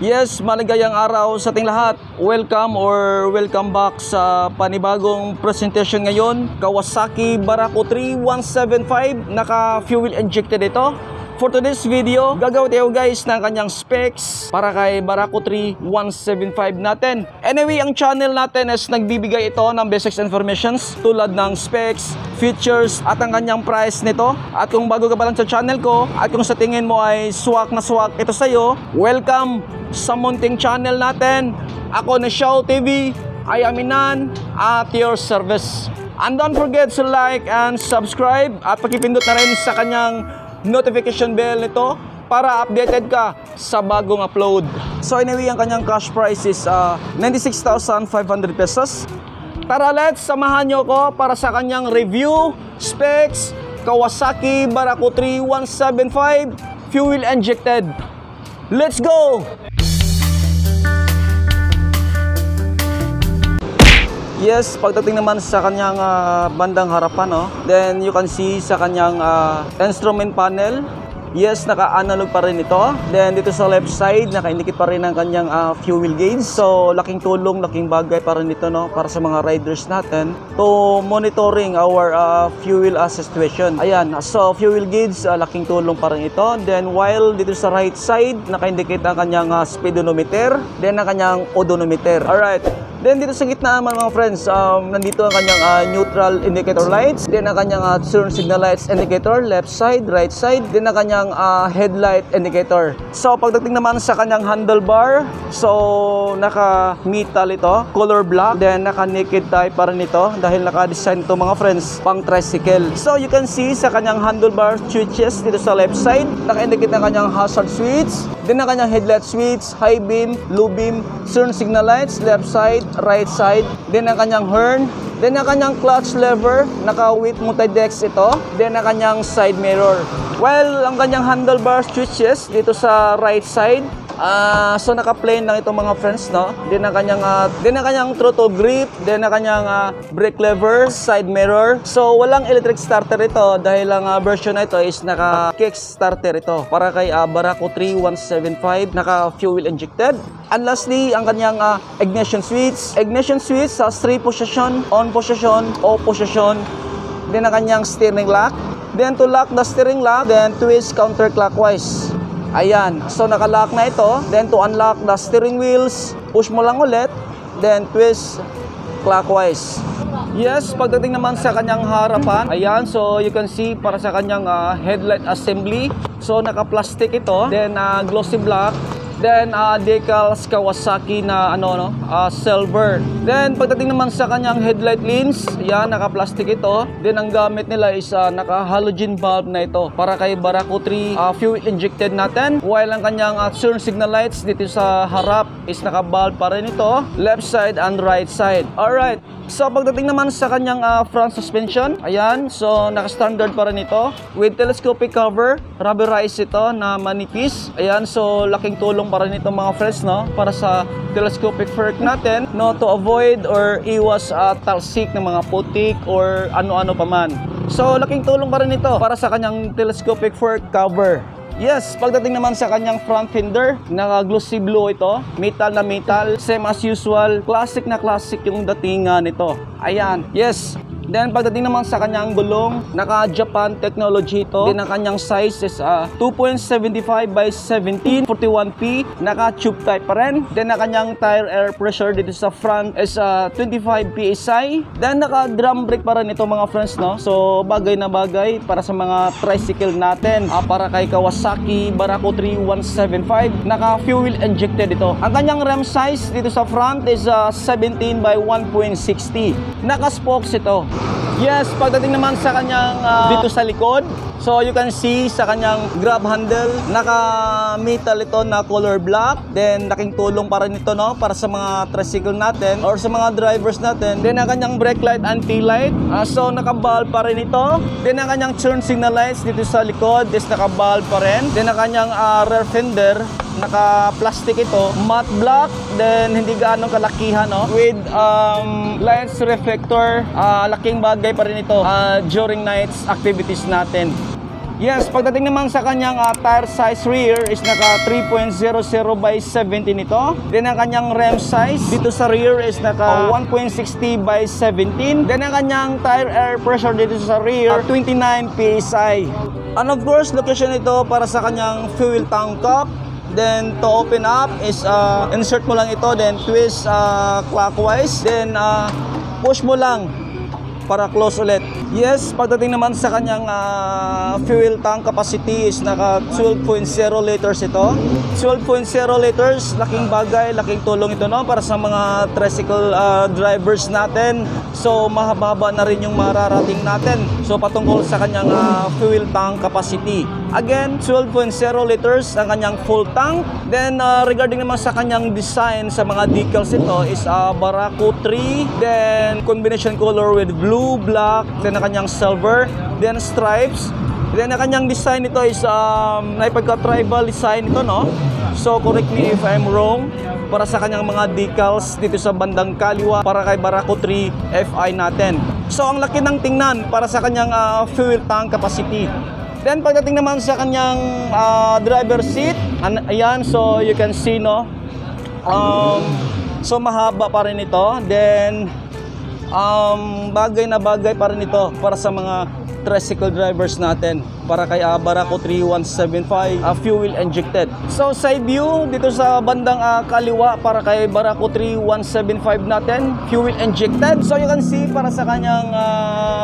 Yes, maligayang araw sa ating lahat. Welcome back sa panibagong presentation ngayon. Kawasaki Barako 3175, naka-fuel injected ito. For today's video, gagawin tayo guys ng kanyang specs para kay Barako 3175 natin. Anyway, ang channel natin is nagbibigay ito ng basic informations tulad ng specs, features at ang kanyang price nito. At kung bago ka pa lang sa channel ko at kung sa tingin mo ay swak na swak ito sa'yo, welcome sa munting channel natin. Ako na Shao TV, I am Inan at your service. And don't forget to like and subscribe at pakipindot na rin sa kanyang notification bell nito para updated ka sa bagong upload. So anyway, ang kanyang cash price is 96,500 pesos. Tara, let's samahan nyo ko para sa kanyang review, specs, Kawasaki Barako 3175 fuel injected. Let's go! Yes, pagdating naman sa kanyang bandang harapan, no? Then you can see sa kanyang instrument panel. Yes, naka-analog pa rin ito. Then dito sa left side, naka-indicate pa rin ang kanyang fuel gauge. So laking tulong, laking bagay pa rin ito, no? Para sa mga riders natin to monitoring our fuel situation. Ayan, so fuel gauge, laking tulong pa rin ito. Then while dito sa right side, naka-indicate ang kanyang speedometer. Then ang kanyang odometer. Alright. Then dito sa gitna naman mga friends, nandito ang kanyang neutral indicator lights. Then ang kanyang turn signal lights indicator, left side, right side. Then ang kanyang headlight indicator. So pagdating naman sa kanyang handlebar, so naka-metal ito, color black. Then naka-naked type pa rin ito dahil naka-design ito mga friends, pang tricycle. So you can see sa kanyang handlebar switches dito sa left side, naka-indicate ang kanyang hazard switch. Then ang kanyang headlight switch, high beam, low beam, turn signal lights, left side, right side. Then ang kanyang horn. Then ang kanyang clutch lever, naka-with multi-dex ito. Then ang kanyang side mirror. Well, ang kanyang handlebar switches dito sa right side, so naka-plain lang itong mga friends, no? Then ang kanyang throttle grip, then ang kanyang brake lever, side mirror. So walang electric starter ito dahil ang version na ito is naka-kick starter ito para kay Barako 3175, naka-fuel injected. And lastly, ang kanyang ignition switch. Ignition switch sa 3 position, on position, off position. Then ang kanyang steering lock. Then to lock the steering lock, then twist counterclockwise. Ayan, so naka-lock na ito. Then to unlock the steering wheels, push mo lang ulit, then twist clockwise. Yes, pagdating naman sa kanyang harapan, ayan, so you can see para sa kanyang headlight assembly. So naka-plastic ito, then glossy black. Then decals Kawasaki na silver. Then pagdating naman sa kanyang headlight lens, yan, naka-plastic ito. Then ang gamit nila is naka-halogen bulb na ito para kay Barako 3 fuel injected natin. While ang kanyang turn signal lights dito sa harap is naka-bulb pa rin ito, left side and right side. Alright. So pagdating naman sa kanyang front suspension, ayan, so naka-standard pa rin ito with telescopic cover, rubberized ito na manipis. Ayan, so laking tulong pa rin ito mga friends, no, para sa telescopic fork natin, no, to avoid or iwas talsik ng mga putik or ano-ano pa man. So laking tulong pa rin ito para sa kanyang telescopic fork cover. Yes, pagdating naman sa kanyang front fender, naka-glossy blue ito, metal na metal, same as usual, classic na classic yung datingan nito. Ayan, yes. Then pagdating naman sa kanyang gulong, naka-Japan technology ito. Then ang kanyang size is 2.75 by 17, 41P, naka-tube type pa rin. Then ang kanyang tire air pressure dito sa front is 25 PSI. Then naka-drum brake pa rin ito mga friends, no? So bagay na bagay para sa mga tricycle natin, para kay Kawasaki Barako 3175, naka-fuel injected ito. Ang kanyang rim size dito sa front is 17 by 1.60. Naka-spokes ito. Yes, pagdating naman sa kanyang dito sa likod, so you can see sa kanyang grab handle, naka-metal ito na color black. Then laking tulong para nito, no, para sa mga tricycle natin or sa mga drivers natin. Then ang kanyang brake light and tail light, so naka-bulb pa rin ito. Then ang kanyang turn signal lights dito sa likod is naka-bulb pa rin. Then ang kanyang rear fender, naka-plastic ito, matte black, then hindi gaano kalakihan, no, with lens reflector. Laking bagay pa rin ito during nights activities natin. Yes, pagdating naman sa kanyang tire size rear is naka 3.00 by 70 nito. Then ang kanyang rim size dito sa rear is naka 1.60 by 17. Then ang kanyang tire air pressure dito sa rear 29 PSI. And of course, location ito para sa kanyang fuel tank cap. Then to open up is insert mo lang ito, then twist clockwise, then push mo lang para close ulit. Yes, pagdating naman sa kanyang fuel tank capacity is naka 12.0 liters ito. 12.0 liters, laking bagay, laking tulong ito, no, para sa mga tricycle drivers natin. So mahaba-haba na rin yung mararating natin. So patungkol sa kanyang fuel tank capacity. Again, 12.0 liters ang kanyang full tank. Then regarding naman sa kanyang design sa mga decals ito is Barako 3, then combination color with blue, black, then ang kanyang silver, then stripes. Then ang kanyang design ito is naipagka-tribal design ito, no? So correct me if I'm wrong. Para sa kanyang mga decals dito sa bandang kaliwa para kay Barako 3 FI natin. So ang laki ng tingnan para sa kanyang fuel tank capacity. Then pagdating naman sa kanyang driver seat, ayan, so you can see, no, so mahaba pa rin ito. Then bagay na bagay pa rin ito para sa mga tricycle drivers natin, para kay Barako 3175 fuel injected. So side view dito sa bandang kaliwa para kay Barako 3175 natin, fuel injected. So you can see para sa kanyang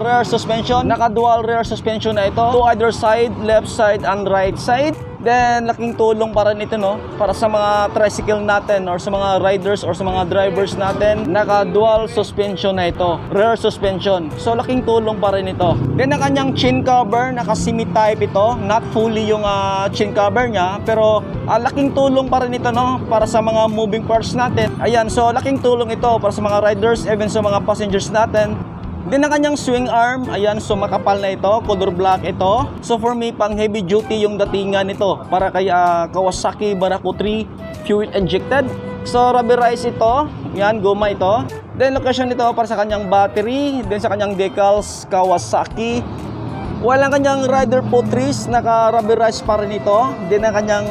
rear suspension, naka dual rear suspension na ito, to either side, left side and right side. Then laking tulong para nito, no, para sa mga tricycle natin or sa mga riders or sa mga drivers natin, naka dual suspension na ito, rear suspension. So laking tulong para nito. Then ang kanyang chin cover, naka semi type ito, not fully yung chin cover niya, pero laking tulong para nito, no, para sa mga moving parts natin. Ayan, so laking tulong ito para sa mga riders, even sa mga passengers natin. Then ang kanyang swing arm, ayan, so makapal na ito, color black ito. So for me, pang heavy duty yung datingan nito para kay Kawasaki Barako 3 fuel injected. So rubberized ito, yan, goma ito. Then location nito para sa kanyang battery, then sa kanyang decals Kawasaki. While ang kanyang rider puttries, naka-rubberized pa rin ito. Then ang kanyang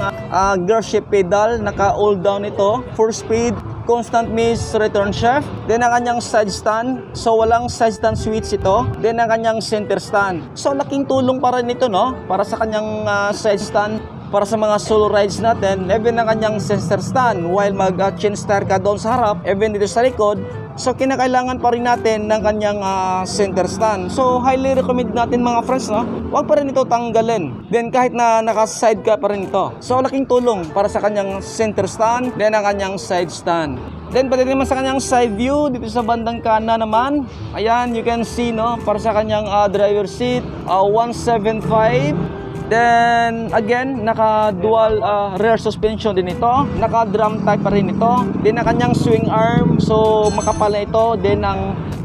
gear shift pedal, naka-all down ito, 4 speed, constant miss return shaft. Then ang kanyang side stand, so walang side stand switch ito. Then ang kanyang center stand. So laking tulong para nito, no, para sa kanyang side stand, para sa mga solo rides natin. Even ang kanyang center stand, while mag-chin star ka doon sa harap, even dito sa likod, so kinakailangan pa rin natin ng kanyang center stand. So highly recommend natin mga friends, no, huwag pa rin ito tanggalin. Then kahit na naka-side ka pa rin ito. So laking tulong para sa kanyang center stand, then ang kanyang side stand. Then pati naman sa kanyang side view dito sa bandang kanan naman, ayan, you can see, no, para sa kanyang driver seat, 175. Then again, naka dual rear suspension din ito, naka drum type pa rin ito. Then ang kanyang swing arm, so makapal na ito. Then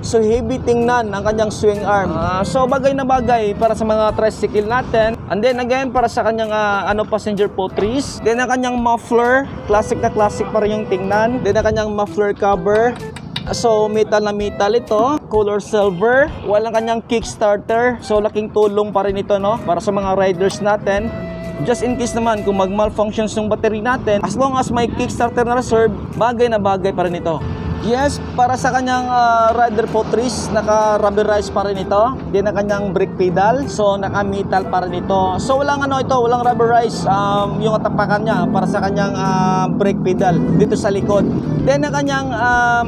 so heavy tingnan ang kanyang swing arm. So bagay na bagay para sa mga tricycle natin. And then again, para sa kanyang passenger puttries. Then ang kanyang muffler, classic na classic pa rin yung tingnan. Then ang kanyang muffler cover, so metal na metal ito, color silver. Walang kanyang kickstarter, so laking tulong pa rin ito, no, para sa mga riders natin. Just in case naman kung mag-malfunctions yung battery natin, as long as may kickstarter na reserve, bagay na bagay pa rin ito. Yes, para sa kanyang rider puttries, naka-rubberized pa rin ito. Then ang kanyang brake pedal, so naka-metal pa rin ito. So walang walang rubberized yung tapakan niya para sa kanyang brake pedal dito sa likod. Then ang kanyang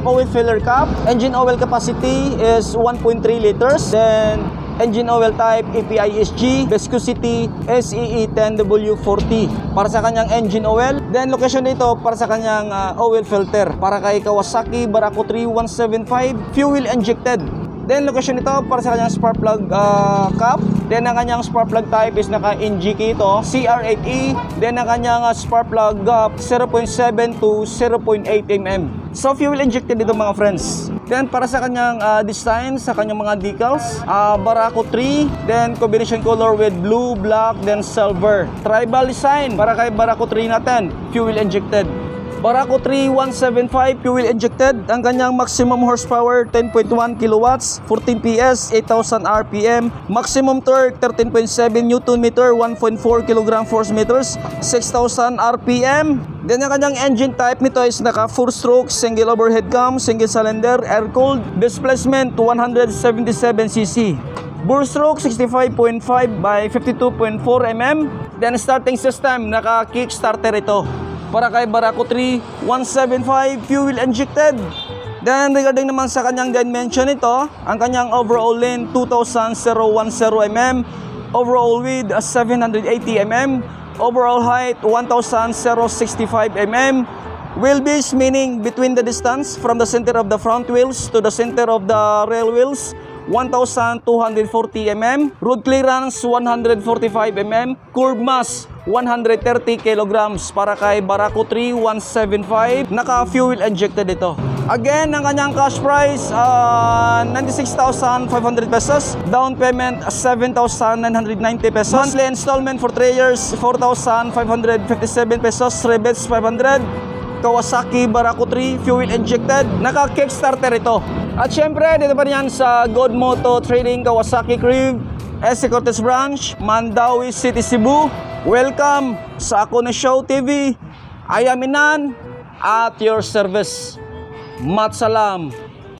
oil filler cap, engine oil capacity is 1.3 liters. Then engine oil type API-SG, viscosity SEE 10W40 para sa kanyang engine oil. Then location dito para sa kanyang oil filter para kay Kawasaki Barako 3175 fuel injected. Then location nito para sa kanyang spark plug cap. Then ang kanyang spark plug type is naka-NGK ito, CR8E. Then ang kanyang spark plug gap 0.7 to 0.8 mm. So fuel injected dito mga friends. Then para sa kanyang design, sa kanyang mga decals, Barako 3, then combination color with blue, black, then silver. Tribal design para kay Barako 3 natin, fuel injected. Barako 3175 fuel injected. Ang kanyang maximum horsepower 10.1 kilowatts, 14 PS, 8,000 RPM. Maximum torque 13.7 Newton meter, 1.4 kg force meters, 6,000 RPM. Then ang kanyang engine type nito is naka 4-stroke, single overhead cam, single cylinder, air-cooled. Displacement 177cc. Bore stroke 65.5 by 52.4 mm. Then starting system, naka kickstarter ito. Para kay Barako 3175 fuel injected. Then regarding naman sa kanyang dimension nito, ang kanyang overall length 2,010 mm, overall width 780 mm, overall height 1,065 mm. Wheelbase meaning between the distance from the center of the front wheels to the center of the rear wheels 1,240 mm, road clearance 145 mm, curb mass 130 kilograms para kay Barako 3175, naka-fuel injected ito. Again, ang kanyang cash price 96,500 pesos, down payment 7,990 pesos, monthly installment for 3 years 4,557 pesos, rebates 500. Kawasaki Barako 3 fuel injected, naka-kickstarter ito. At syempre, dito pa yan sa God Moto Trading Kawasaki Crib, SC Cortez Branch, Mandawi City, Cebu. Welcome sa Ako Na Show TV. I am Inan at your service. Matsalam.